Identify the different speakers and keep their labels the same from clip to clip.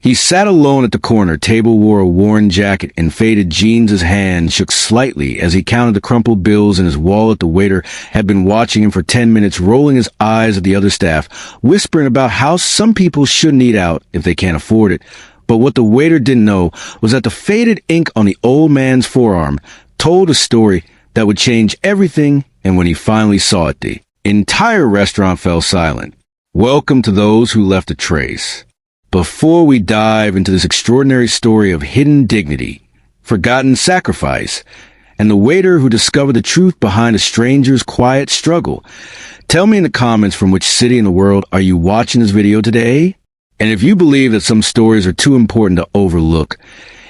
Speaker 1: He sat alone at the corner table, wore a worn jacket and faded jeans. His hand shook slightly as he counted the crumpled bills in his wallet. The waiter had been watching him for 10 minutes, rolling his eyes at the other staff, whispering about how some people shouldn't eat out if they can't afford it. But what the waiter didn't know was that the faded ink on the old man's forearm told a story that would change everything, and when he finally saw it, the entire restaurant fell silent. Welcome to those who left a trace. Before we dive into this extraordinary story of hidden dignity, forgotten sacrifice, and the waiter who discovered the truth behind a stranger's quiet struggle, tell me in the comments from which city in the world are you watching this video today? And if you believe that some stories are too important to overlook,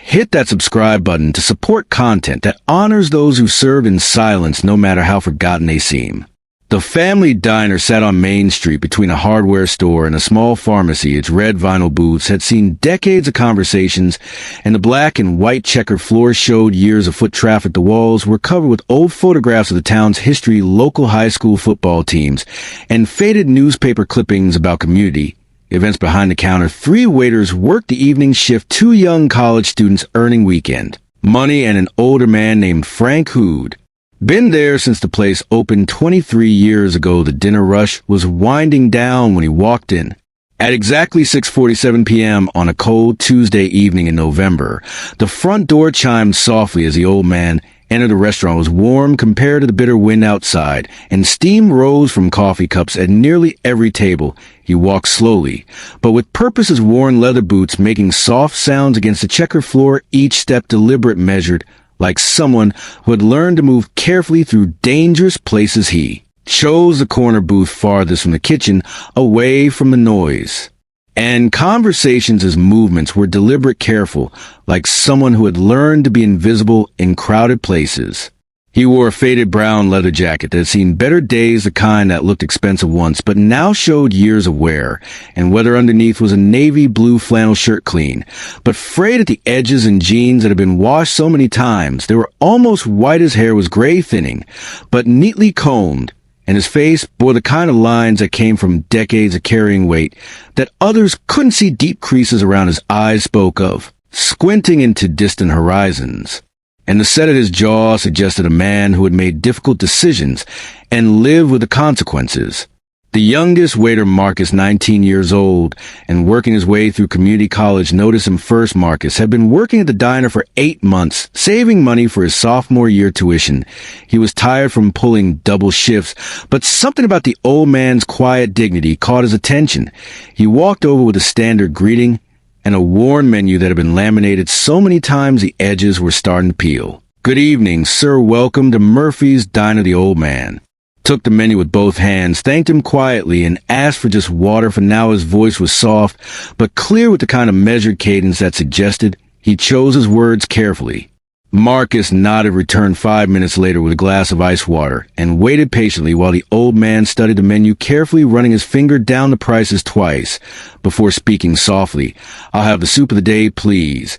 Speaker 1: hit that subscribe button to support content that honors those who serve in silence no matter how forgotten they seem. The family diner sat on Main Street between a hardware store and a small pharmacy. Its red vinyl booths had seen decades of conversations, and the black and white checkered floor showed years of foot traffic. The walls were covered with old photographs of the town's history, local high school football teams, and faded newspaper clippings about community events. Behind the counter, 3 waiters worked the evening shift, 2 young college students earning weekend money, and an older man named Frank who'd been there since the place opened 23 years ago. The dinner rush was winding down when he walked in. At exactly 6:47 p.m. on a cold Tuesday evening in November, the front door chimed softly as the old man entered. The restaurant was warm compared to the bitter wind outside, and steam rose from coffee cups at nearly every table. He walked slowly, but with purpose, his worn leather boots making soft sounds against the checkered floor, each step deliberate, measured, like someone who had learned to move carefully through dangerous places. He chose the corner booth farthest from the kitchen, away from the noise and conversations. His movements were deliberate, careful, like someone who had learned to be invisible in crowded places. He wore a faded brown leather jacket that had seen better days, the kind that looked expensive once, but now showed years of wear, and whether underneath was a navy blue flannel shirt, clean, but frayed at the edges, and jeans that had been washed so many times they were almost white. His hair was gray, thinning, but neatly combed, and his face bore the kind of lines that came from decades of carrying weight that others couldn't see. Deep creases around his eyes spoke of squinting into distant horizons, and the set of his jaw suggested a man who had made difficult decisions and lived with the consequences. The youngest waiter, Marcus, 19 years old and working his way through community college, noticed him first. Marcus had been working at the diner for 8 months, saving money for his sophomore year tuition. He was tired from pulling double shifts, but something about the old man's quiet dignity caught his attention. He walked over with a standard greeting and a worn menu that had been laminated so many times the edges were starting to peel. "Good evening, sir. Welcome to Murphy's Diner." The old man took the menu with both hands, thanked him quietly, and asked for just water. For now his voice was soft, but clear, with the kind of measured cadence that suggested he chose his words carefully. Marcus nodded, returned 5 minutes later with a glass of ice water, and waited patiently while the old man studied the menu carefully, running his finger down the prices twice before speaking softly. "I'll have the soup of the day, please.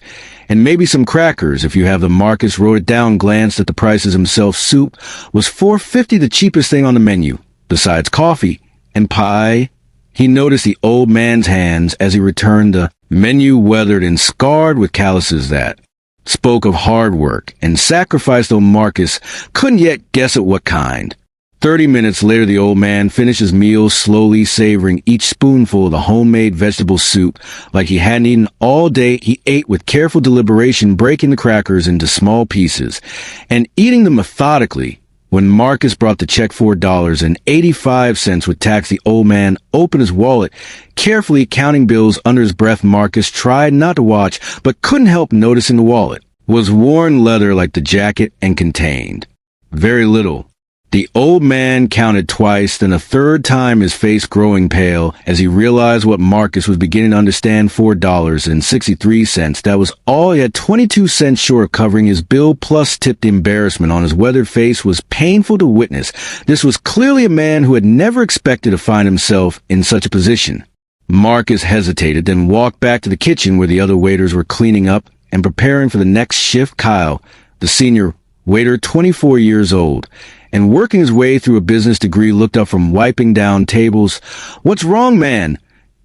Speaker 1: And maybe some crackers if you have them." Marcus wrote it down, glanced at the prices himself. Soup was $4.50, the cheapest thing on the menu, besides coffee and pie. He noticed the old man's hands as he returned the menu, weathered and scarred with calluses that spoke of hard work and sacrifice, though Marcus couldn't yet guess at what kind. 30 minutes later, the old man finished his meal, slowly savoring each spoonful of the homemade vegetable soup like he hadn't eaten all day. He ate with careful deliberation, breaking the crackers into small pieces and eating them methodically. When Marcus brought the check, $4.85 with tax, the old man opened his wallet, carefully counting bills under his breath. Marcus tried not to watch, but couldn't help noticing the wallet was worn leather like the jacket and contained very little. The old man counted twice, then a third time, his face growing pale as he realized what Marcus was beginning to understand. $4.63. That was all. He had 22 cents short of covering his bill, plus tipped. Embarrassment on his weathered face was painful to witness. This was clearly a man who had never expected to find himself in such a position. Marcus hesitated, then walked back to the kitchen where the other waiters were cleaning up and preparing for the next shift. Kyle, the senior waiter, 24 years old, and working his way through a business degree, looked up from wiping down tables. "What's wrong, man?"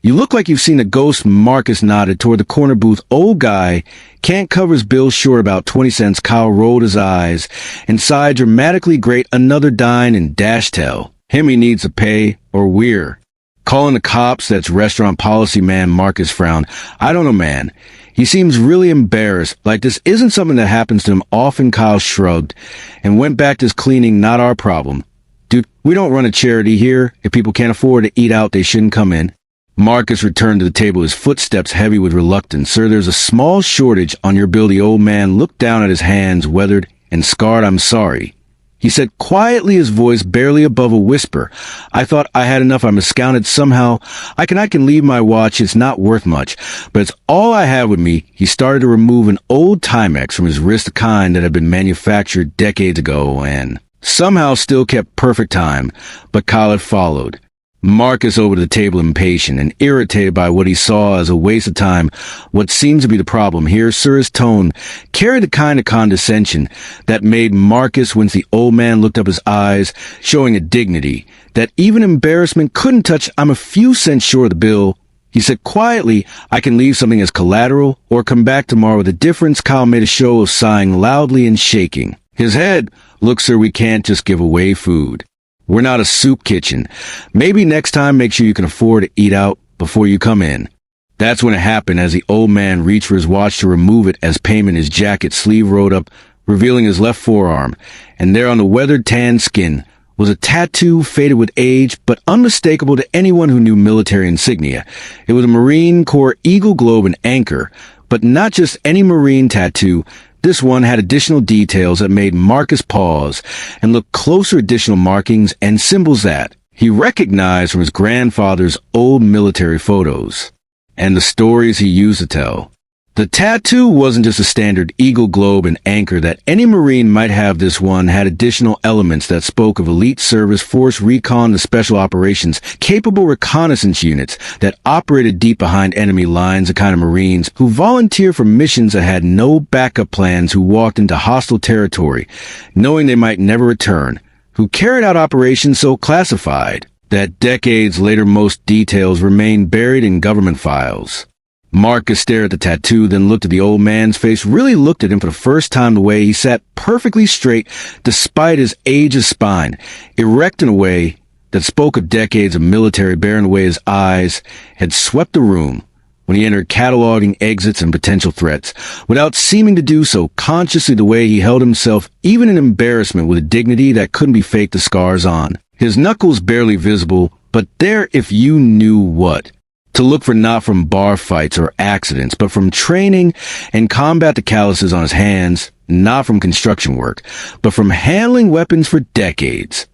Speaker 1: "You look like you've seen a ghost." Marcus nodded toward the corner booth. "Old guy. Can't cover his bill short about 20 cents. Kyle rolled his eyes and sighed dramatically. "Great, another dine and dash tell. Him he needs to pay, or we're calling the cops." "That's restaurant policy, man." Marcus frowned. "I don't know, man. He seems really embarrassed, like this isn't something that happens to him often." Kyle shrugged and went back to his cleaning. "Not our problem. Dude, we don't run a charity here. If people can't afford to eat out, they shouldn't come in." Marcus returned to the table, his footsteps heavy with reluctance. "Sir, there's a small shortage on your bill." The old man looked down at his hands, weathered and scarred. "I'm sorry," he said quietly, his voice barely above a whisper. "I thought I had enough. I'm astounded somehow. I can leave my watch. It's not worth much, but it's all I have with me." He started to remove an old Timex from his wrist, the kind that had been manufactured decades ago and somehow still kept perfect time. But Kyle had followed Marcus over to the table, impatient and irritated by what he saw as a waste of time. "What seems to be the problem here, sir?" His tone carried the kind of condescension that made Marcus wince. The old man looked up, his eyes showing a dignity that even embarrassment couldn't touch. "I'm a few cents short of the bill," he said quietly. "I can leave something as collateral or come back tomorrow with a difference." Kyle made a show of sighing loudly and shaking his head. "Look, sir, we can't just give away food. We're not a soup kitchen. Maybe next time make sure you can afford to eat out before you come in." That's when it happened, as the old man reached for his watch to remove it as payment. His jacket sleeve rolled up, revealing his left forearm, and there on the weathered tan skin was a tattoo faded with age, but unmistakable to anyone who knew military insignia. It was a Marine Corps eagle, globe, and anchor, but not just any Marine tattoo. This one had additional details that made Marcus pause and look closer, additional markings and symbols that he recognized from his grandfather's old military photos and the stories he used to tell. The tattoo wasn't just a standard eagle, globe, and anchor that any Marine might have. This one had additional elements that spoke of elite service, force, recon, and special operations, capable reconnaissance units that operated deep behind enemy lines, the kind of Marines who volunteered for missions that had no backup plans, who walked into hostile territory knowing they might never return, who carried out operations so classified that decades later most details remain buried in government files. Marcus stared at the tattoo, then looked at the old man's face, really looked at him for the first time. The way he sat perfectly straight despite his aged spine, erect in a way that spoke of decades of military, bearing the way his eyes had swept the room when he entered, cataloging exits and potential threats, without seeming to do so consciously. The way he held himself, even in embarrassment, with a dignity that couldn't be faked, the scars on his knuckles barely visible, but there if you knew what to look for, not from bar fights or accidents, but from training and combat. The calluses on his hands, not from construction work, but from handling weapons for decades.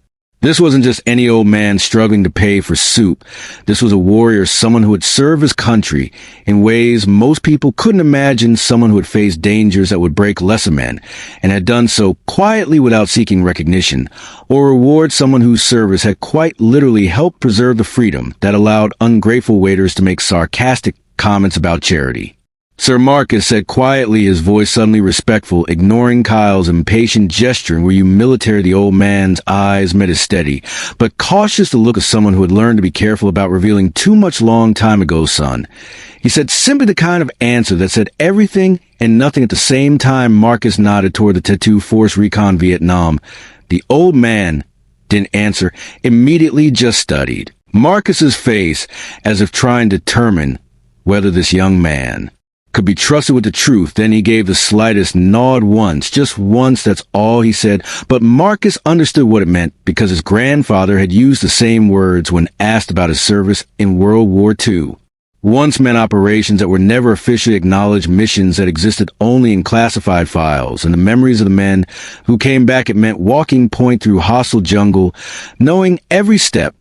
Speaker 1: This wasn't just any old man struggling to pay for soup. This was a warrior, someone who had served his country in ways most people couldn't imagine, someone who had faced dangers that would break lesser men, and had done so quietly without seeking recognition or reward, someone whose service had quite literally helped preserve the freedom that allowed ungrateful waiters to make sarcastic comments about charity. Sir Marcus said quietly, his voice suddenly respectful, ignoring Kyle's impatient gesturing. "Were you military?" The old man's eyes met his steady, but cautious, the look of someone who had learned to be careful about revealing too much long time ago. "Son," he said, simply the kind of answer that said everything and nothing at the same time. Marcus nodded toward the tattoo. "Force Recon Vietnam." The old man didn't answer immediately, just studied Marcus's face as if trying to determine whether this young man could be trusted with the truth. Then he gave the slightest nod once, just once, that's all he said. But Marcus understood what it meant, because his grandfather had used the same words when asked about his service in World War II. Once meant operations that were never officially acknowledged, missions that existed only in classified files, and the memories of the men who came back. It meant walking point through hostile jungle, knowing every step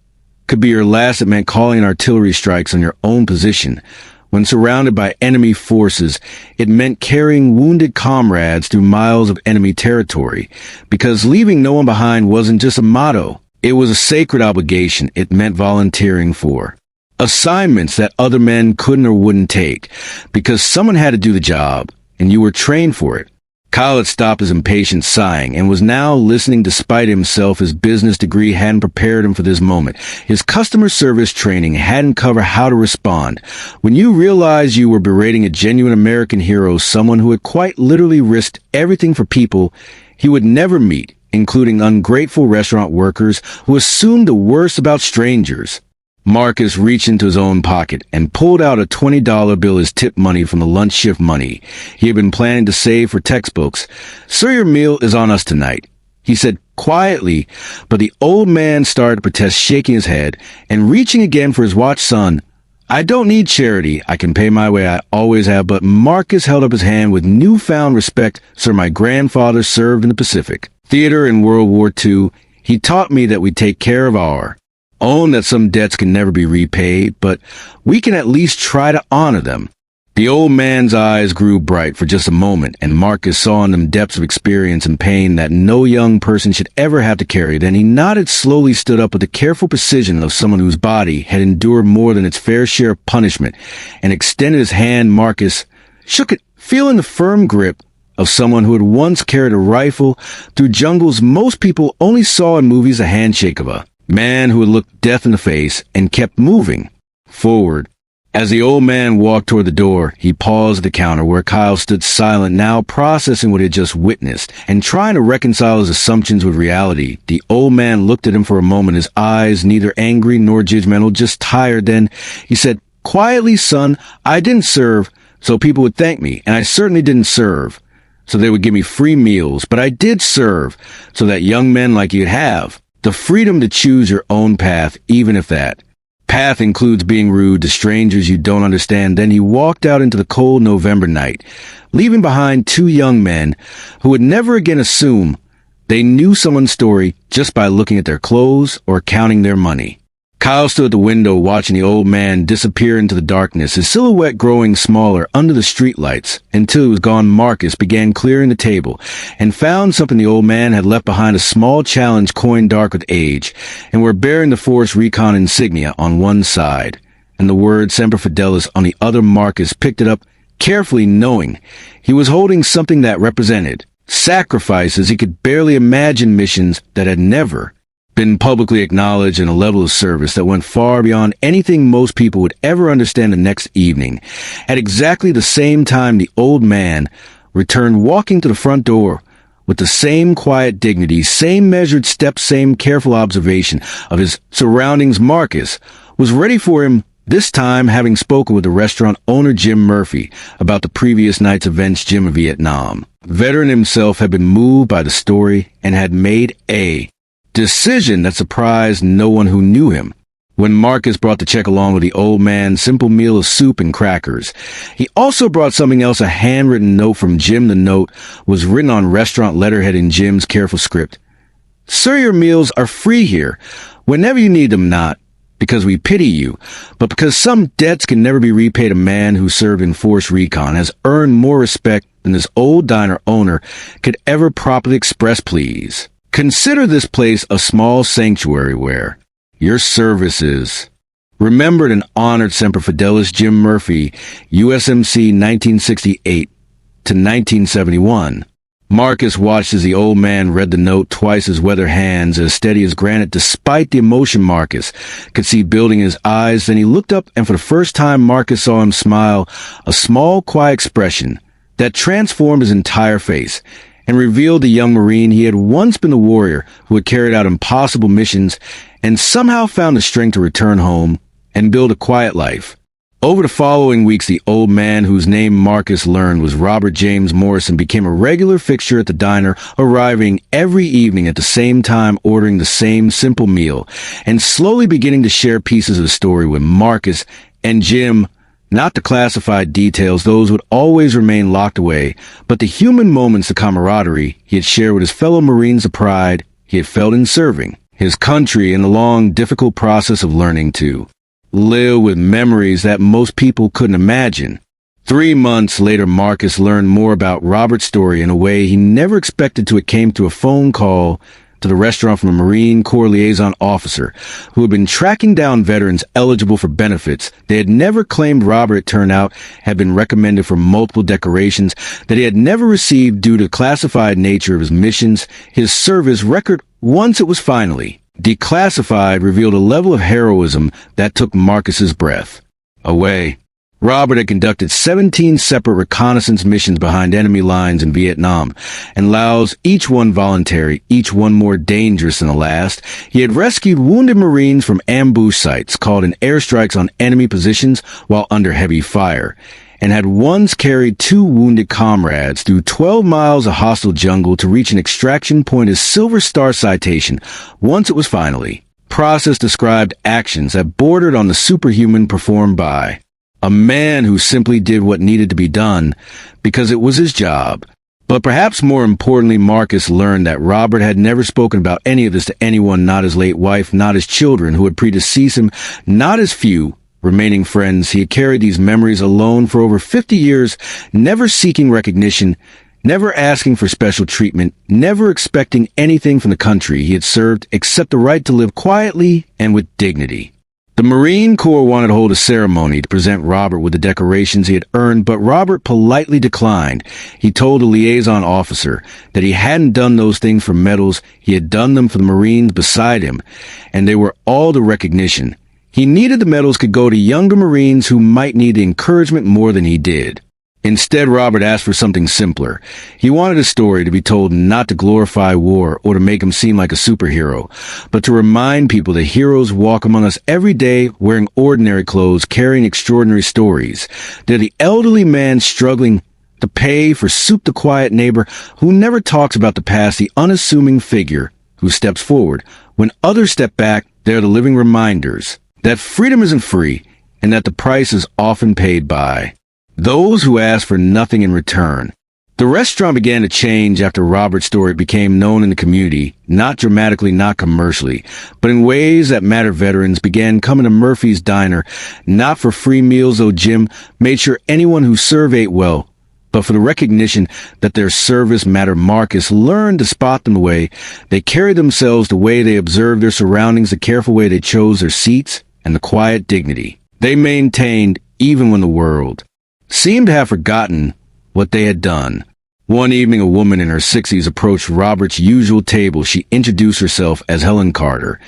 Speaker 1: could be your last. It meant calling in artillery strikes on your own position when surrounded by enemy forces. It meant carrying wounded comrades through miles of enemy territory, because leaving no one behind wasn't just a motto. It was a sacred obligation. It meant volunteering for assignments that other men couldn't or wouldn't take, because someone had to do the job, and you were trained for it. Kyle had stopped his impatient sighing and was now listening despite himself. His business degree hadn't prepared him for this moment. His customer service training hadn't covered how to respond. When you realized you were berating a genuine American hero, someone who had quite literally risked everything for people he would never meet, including ungrateful restaurant workers who assumed the worst about strangers. Marcus reached into his own pocket and pulled out a $20 bill as tip money from the lunch shift money he had been planning to save for textbooks. "Sir, your meal is on us tonight," he said quietly, but the old man started to protest, shaking his head and reaching again for his watch. "Son, I don't need charity. I can pay my way. I always have." But Marcus held up his hand with newfound respect. "Sir, my grandfather served in the Pacific Theater in World War II. He taught me that we take care of our own, that some debts can never be repaid, but we can at least try to honor them." The old man's eyes grew bright for just a moment, and Marcus saw in them depths of experience and pain that no young person should ever have to carry. Then he nodded, slowly stood up with the careful precision of someone whose body had endured more than its fair share of punishment, and extended his hand. Marcus shook it, feeling the firm grip of someone who had once carried a rifle through jungles most people only saw in movies, a handshake of a man who had looked death in the face and kept moving forward. As the old man walked toward the door, he paused at the counter where Kyle stood silent, now processing what he had just witnessed and trying to reconcile his assumptions with reality. The old man looked at him for a moment, his eyes neither angry nor judgmental, just tired. Then he said quietly, "Son, I didn't serve so people would thank me, and I certainly didn't serve so they would give me free meals, but I did serve so that young men like you'd have the freedom to choose your own path, even if that path includes being rude to strangers you don't understand." Then he walked out into the cold November night, leaving behind two young men who would never again assume they knew someone's story just by looking at their clothes or counting their money. Kyle stood at the window watching the old man disappear into the darkness, his silhouette growing smaller under the streetlights until he was gone. Marcus began clearing the table and found something the old man had left behind, a small challenge coin dark with age and were bearing the Force Recon insignia on one side and the word Semper Fidelis on the other. Marcus picked it up carefully, knowing he was holding something that represented sacrifices he could barely imagine, missions that had never been publicly acknowledged, and a level of service that went far beyond anything most people would ever understand. The next evening, at exactly the same time, the old man returned, walking to the front door with the same quiet dignity, same measured steps, same careful observation of his surroundings. Marcus was ready for him, this time having spoken with the restaurant owner Jim Murphy about the previous night's events. Jim, a Vietnam veteran himself, had been moved by the story and had made a decision that surprised no one who knew him. When Marcus brought the check along with the old man's simple meal of soup and crackers, he also brought something else, a handwritten note from Jim. The note was written on restaurant letterhead in Jim's careful script. "Sir, your meals are free here whenever you need them, not because we pity you, but because some debts can never be repaid. A man who served in Force Recon has earned more respect than this old diner owner could ever properly express. Please consider this place a small sanctuary where your service is remembered and honored. Semper Fidelis, Jim Murphy, USMC 1968 to 1971. Marcus watched as the old man read the note, twice his weathered hands as steady as granite. Despite the emotion Marcus could see building in his eyes, then he looked up, and for the first time Marcus saw him smile, a small, quiet expression that transformed his entire face and revealed the young Marine. He had once been the warrior who had carried out impossible missions and somehow found the strength to return home and build a quiet life. Over the following weeks, the old man, whose name Marcus learned was Robert James Morrison, became a regular fixture at the diner, arriving every evening at the same time, ordering the same simple meal, and slowly beginning to share pieces of the story with Marcus and Jim. Not the classified details, those would always remain locked away, but the human moments, the camaraderie he had shared with his fellow Marines, the pride he had felt in serving his country, and the long, difficult process of learning to live with memories that most people couldn't imagine. 3 months later, Marcus learned more about Robert's story in a way he never expected to. It came through a phone call to the restaurant from a Marine Corps liaison officer who had been tracking down veterans eligible for benefits. They had never claimed Robert, it turned out, had been recommended for multiple decorations that he had never received due to the classified nature of his missions. His service record, once it was finally declassified, revealed a level of heroism that took Marcus's breath away. Robert had conducted 17 separate reconnaissance missions behind enemy lines in Vietnam, and Laos, each one voluntary, each one more dangerous than the last. He had rescued wounded Marines from ambush sites, called in airstrikes on enemy positions while under heavy fire, and had once carried 2 wounded comrades through 12 miles of hostile jungle to reach an extraction point as Silver Star citation. Once it was finally process described actions that bordered on the superhuman performed by a man who simply did what needed to be done because it was his job. But perhaps more importantly, Marcus learned that Robert had never spoken about any of this to anyone, not his late wife, not his children who had predeceased him, not his few remaining friends. He had carried these memories alone for over 50 years, never seeking recognition, never asking for special treatment, never expecting anything from the country he had served except the right to live quietly and with dignity. The Marine Corps wanted to hold a ceremony to present Robert with the decorations he had earned, but Robert politely declined. He told the liaison officer that he hadn't done those things for medals, he had done them for the Marines beside him, and they were all the recognition. He needed the medals could go to younger Marines who might need the encouragement more than he did. Instead, Robert asked for something simpler. He wanted a story to be told not to glorify war or to make him seem like a superhero, but to remind people that heroes walk among us every day wearing ordinary clothes, carrying extraordinary stories. They're the elderly man struggling to pay for soup, the quiet neighbor who never talks about the past, the unassuming figure who steps forward. When others step back, they're the living reminders that freedom isn't free and that the price is often paid by those who ask for nothing in return. The restaurant began to change after Robert's story became known in the community, not dramatically, not commercially, but in ways that mattered. Veterans began coming to Murphy's Diner, not for free meals, though Jim made sure anyone who served ate well, but for the recognition that their service mattered. Marcus learned to spot them the way they carried themselves, the way they observed their surroundings, the careful way they chose their seats, and the quiet dignity they maintained even when the world seemed to have forgotten what they had done. One evening, a woman in her 60s approached Robert's usual table. She introduced herself as Helen Carter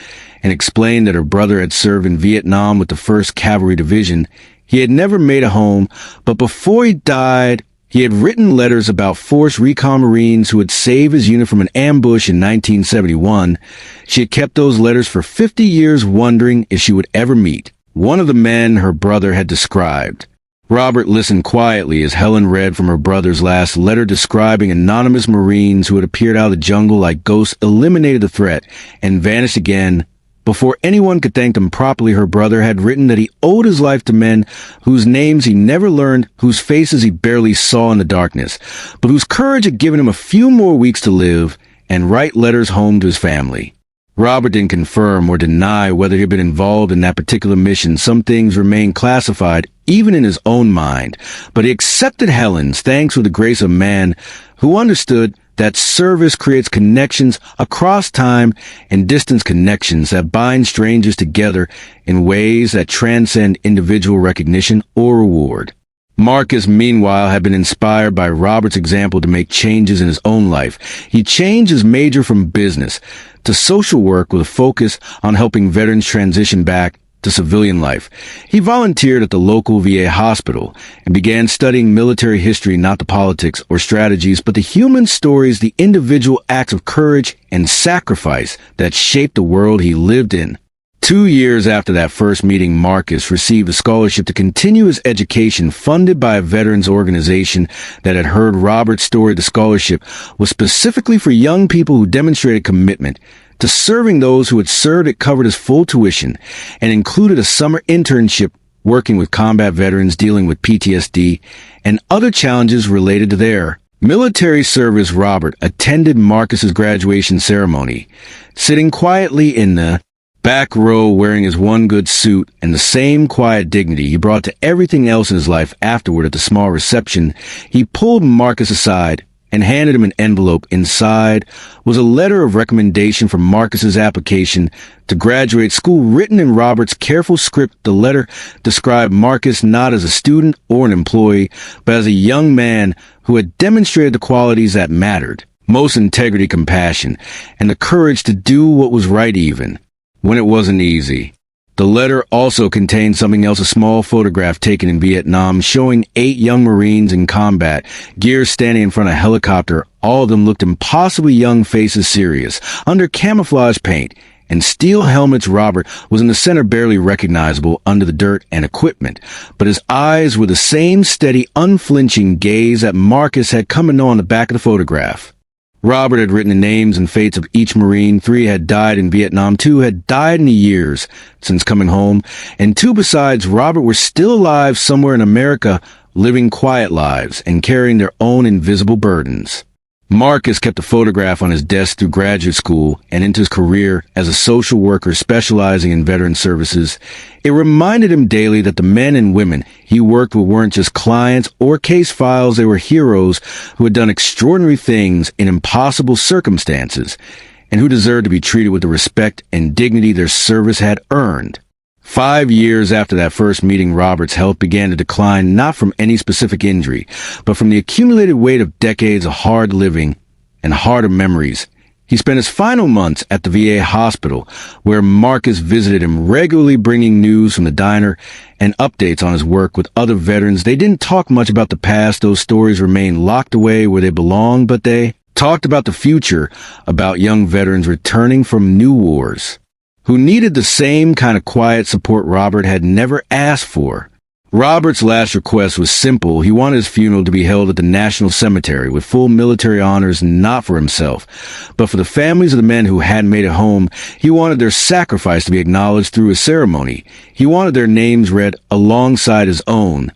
Speaker 1: and explained that her brother had served in Vietnam with the 1st Cavalry Division. He had never made a home, but before he died, he had written letters about forced recon Marines who had saved his unit from an ambush in 1971. She had kept those letters for 50 years, wondering if she would ever meet one of the men her brother had described. Robert listened quietly as Helen read from her brother's last letter describing anonymous Marines who had appeared out of the jungle like ghosts, eliminated the threat, and vanished again before anyone could thank them properly. Her brother had written that he owed his life to men whose names he never learned, whose faces he barely saw in the darkness, but whose courage had given him a few more weeks to live and write letters home to his family. Robert didn't confirm or deny whether he had been involved in that particular mission. Some things remained classified, even in his own mind, but he accepted Helen's thanks with the grace of a man who understood that service creates connections across time and distance, connections that bind strangers together in ways that transcend individual recognition or reward. Marcus, meanwhile, had been inspired by Robert's example to make changes in his own life. He changed his major from business to social work with a focus on helping veterans transition back to civilian life. He volunteered at the local VA hospital and began studying military history, not the politics or strategies, but the human stories, the individual acts of courage and sacrifice that shaped the world he lived in. 2 years after that first meeting, Marcus received a scholarship to continue his education funded by a veterans organization that had heard Robert's story. The scholarship was specifically for young people who demonstrated commitment to serving those who had served. It covered his full tuition and included a summer internship working with combat veterans dealing with PTSD and other challenges related to their military service. Robert attended Marcus's graduation ceremony, sitting quietly in the back row, wearing his one good suit and the same quiet dignity he brought to everything else in his life. Afterward, at the small reception, he pulled Marcus aside and handed him an envelope. Inside was a letter of recommendation for Marcus's application to graduate school written in Robert's careful script. The letter described Marcus not as a student or an employee, but as a young man who had demonstrated the qualities that mattered: most integrity, compassion, and the courage to do what was right even when it wasn't easy. The letter also contained something else, a small photograph taken in Vietnam showing 8 young Marines in combat gear standing in front of a helicopter. All of them looked impossibly young, faces serious, under camouflage paint and steel helmets. Robert was in the center, barely recognizable under the dirt and equipment, but his eyes were the same steady, unflinching gaze that Marcus had come to know on the back of the photograph. Robert had written the names and fates of each Marine. 3 had died in Vietnam, 2 had died in the years since coming home, and 2 besides Robert were still alive somewhere in America, living quiet lives and carrying their own invisible burdens. Marcus kept the photograph on his desk through graduate school and into his career as a social worker specializing in veteran services. It reminded him daily that the men and women he worked with weren't just clients or case files. They were heroes who had done extraordinary things in impossible circumstances and who deserved to be treated with the respect and dignity their service had earned. 5 years after that first meeting, Robert's health began to decline, not from any specific injury, but from the accumulated weight of decades of hard living and harder memories. He spent his final months at the VA hospital, where Marcus visited him regularly, bringing news from the diner and updates on his work with other veterans. They didn't talk much about the past. Those stories remained locked away where they belonged, but they talked about the future, about young veterans returning from new wars, who needed the same kind of quiet support Robert had never asked for. Robert's last request was simple. He wanted his funeral to be held at the National Cemetery with full military honors, not for himself, but for the families of the men who hadn't made it home. He wanted their sacrifice to be acknowledged through a ceremony. He wanted their names read alongside his own,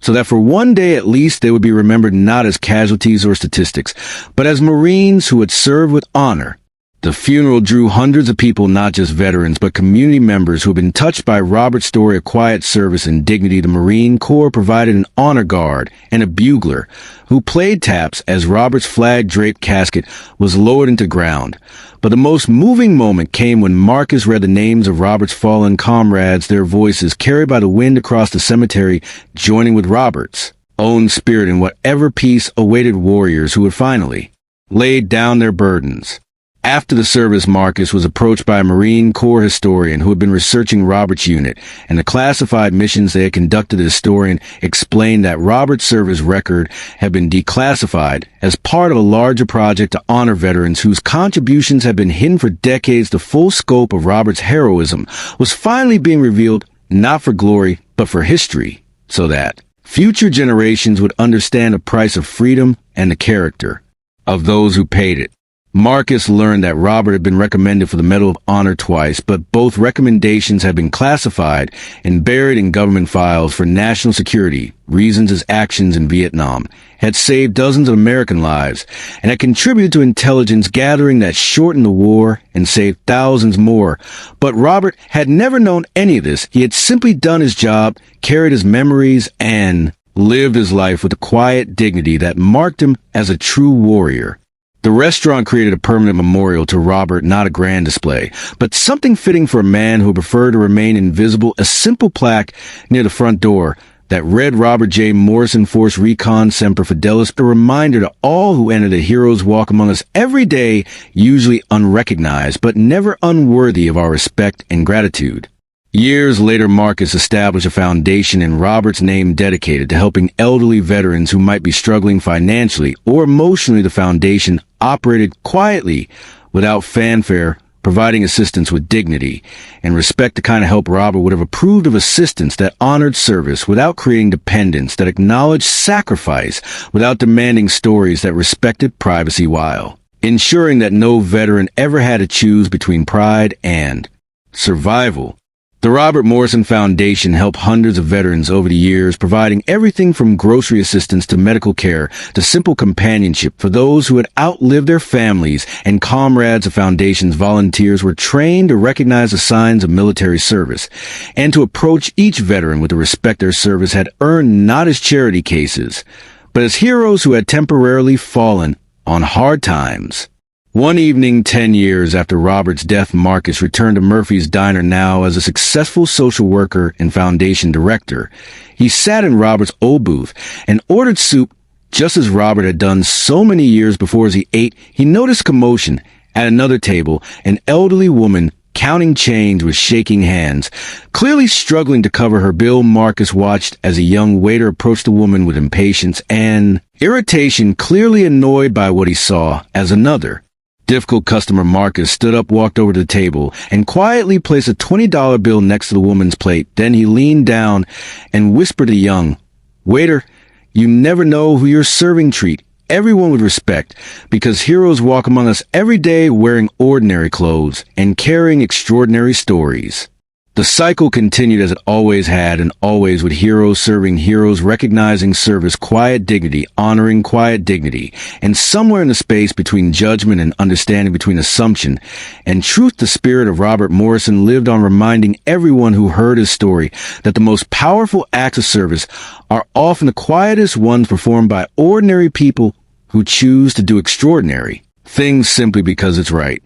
Speaker 1: so that for one day at least they would be remembered not as casualties or statistics, but as Marines who had served with honor. The funeral drew hundreds of people, not just veterans, but community members who had been touched by Robert's story of quiet service and dignity. The Marine Corps provided an honor guard and a bugler who played taps as Robert's flag-draped casket was lowered into ground. But the most moving moment came when Marcus read the names of Robert's fallen comrades, their voices carried by the wind across the cemetery, joining with Robert's own spirit in whatever peace awaited warriors who had finally laid down their burdens. After the service, Marcus was approached by a Marine Corps historian who had been researching Robert's unit and the classified missions they had conducted. The historian explained that Robert's service record had been declassified as part of a larger project to honor veterans whose contributions had been hidden for decades. The full scope of Robert's heroism was finally being revealed, not for glory, but for history, so that future generations would understand the price of freedom and the character of those who paid it. Marcus learned that Robert had been recommended for the Medal of Honor twice, but both recommendations had been classified and buried in government files for national security reasons. His actions in Vietnam had saved dozens of American lives and had contributed to intelligence gathering that shortened the war and saved thousands more. But Robert had never known any of this. He had simply done his job, carried his memories, and lived his life with a quiet dignity that marked him as a true warrior. The restaurant created a permanent memorial to Robert, not a grand display, but something fitting for a man who preferred to remain invisible. A simple plaque near the front door that read Robert J. Morrison, Force Recon Semper Fidelis, a reminder to all who enter the hero's walk among us every day, usually unrecognized, but never unworthy of our respect and gratitude. Years later, Marcus established a foundation in Robert's name dedicated to helping elderly veterans who might be struggling financially or emotionally. The foundation operated quietly, without fanfare, providing assistance with dignity and respect, the kind of help Robert would have approved of. Assistance that honored service without creating dependence, that acknowledged sacrifice without demanding stories, that respected privacy while ensuring that no veteran ever had to choose between pride and survival. The Robert Morrison Foundation helped hundreds of veterans over the years, providing everything from grocery assistance to medical care to simple companionship for those who had outlived their families and comrades. The foundation's volunteers were trained to recognize the signs of military service and to approach each veteran with the respect their service had earned, not as charity cases, but as heroes who had temporarily fallen on hard times. One evening, 10 years after Robert's death, Marcus returned to Murphy's Diner now as a successful social worker and foundation director. He sat in Robert's old booth and ordered soup just as Robert had done so many years before. As he ate, he noticed commotion. At another table, an elderly woman counting change with shaking hands. Clearly struggling to cover her bill, Marcus watched as a young waiter approached the woman with impatience and irritation, clearly annoyed by what he saw as another difficult customer. Marcus stood up, walked over to the table, and quietly placed a $20 bill next to the woman's plate. Then he leaned down and whispered to the young waiter, "You never know who you're serving. Treat everyone with respect, because heroes walk among us every day wearing ordinary clothes and carrying extraordinary stories." The cycle continued as it always had and always would. Heroes serving heroes, recognizing service, quiet dignity, honoring quiet dignity, and somewhere in the space between judgment and understanding, between assumption and truth, the spirit of Robert Morrison lived on, reminding everyone who heard his story that the most powerful acts of service are often the quietest ones, performed by ordinary people who choose to do extraordinary things simply because it's right.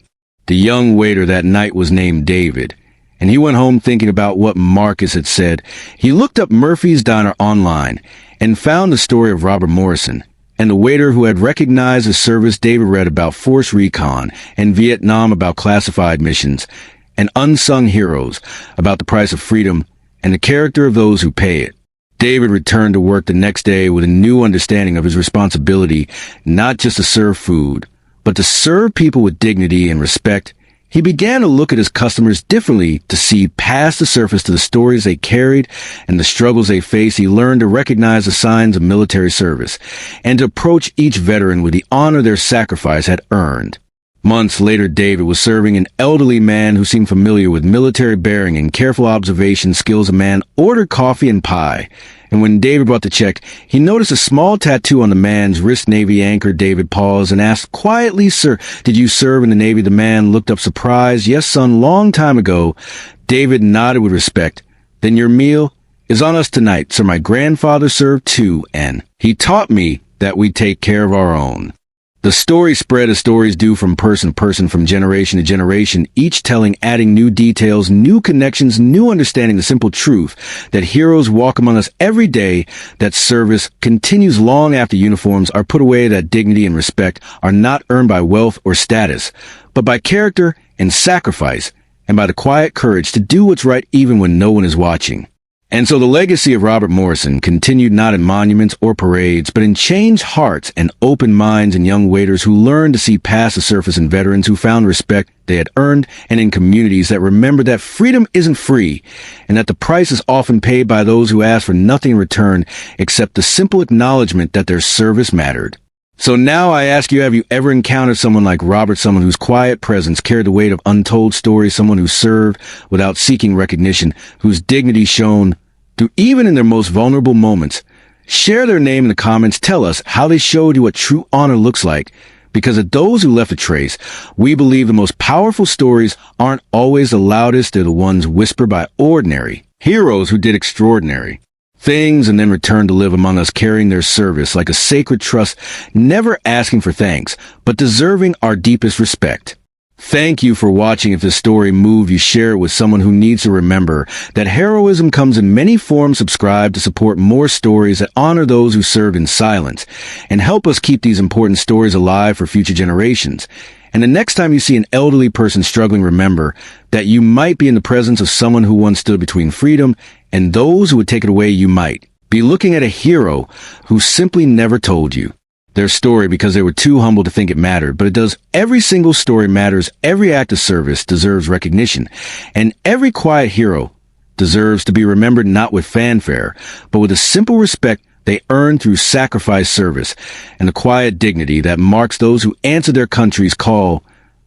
Speaker 1: The young waiter that night was named David, and he went home thinking about what Marcus had said. He looked up Murphy's Diner online and found the story of Robert Morrison and the waiter who had recognized his service. David read about force recon and Vietnam, about classified missions, and unsung heroes, about the price of freedom and the character of those who pay it. David returned to work the next day with a new understanding of his responsibility, not just to serve food, but to serve people with dignity and respect. He began to look at his customers differently, to see past the surface to the stories they carried and the struggles they faced. He learned to recognize the signs of military service and to approach each veteran with the honor their sacrifice had earned. Months later, David was serving an elderly man who seemed familiar with military bearing and careful observation skills. A man ordered coffee and pie, and when David brought the check, he noticed a small tattoo on the man's wrist, Navy anchor. David paused and asked quietly, "Sir, did you serve in the Navy?" The man looked up surprised. "Yes, son, long time ago." David nodded with respect. "Then your meal is on us tonight, sir. My grandfather served too, and he taught me that we take care of our own." The story spread as stories do, from person to person, from generation to generation, each telling, adding new details, new connections, new understanding, the simple truth that heroes walk among us every day, that service continues long after uniforms are put away, that dignity and respect are not earned by wealth or status, but by character and sacrifice, and by the quiet courage to do what's right even when no one is watching. And so the legacy of Robert Morrison continued not in monuments or parades, but in changed hearts and open minds, and young waiters who learned to see past the surface, and veterans who found respect they had earned, and in communities that remembered that freedom isn't free, and that the price is often paid by those who ask for nothing in return except the simple acknowledgement that their service mattered. So now I ask you, have you ever encountered someone like Robert, someone whose quiet presence carried the weight of untold stories, someone who served without seeking recognition, whose dignity shone through even in their most vulnerable moments? Share their name in the comments. Tell us how they showed you what true honor looks like. Because of those who left a trace, we believe the most powerful stories aren't always the loudest. They're the ones whispered by ordinary heroes who did extraordinary things and then returned to live among us, carrying their service like a sacred trust, never asking for thanks, but deserving our deepest respect. Thank you for watching. If this story moved you, share it with someone who needs to remember that heroism comes in many forms. Subscribe to support more stories that honor those who served in silence and help us keep these important stories alive for future generations. And the next time you see an elderly person struggling, remember that you might be in the presence of someone who once stood between freedom and those who would take it away. You might be looking at a hero who simply never told you their story because they were too humble to think it mattered. But it does. Every single story matters. Every act of service deserves recognition. And every quiet hero deserves to be remembered, not with fanfare, but with a simple respect they earned through sacrifice, service, and the quiet dignity that marks those who answered their country's call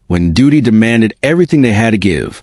Speaker 1: when duty demanded everything they had to give.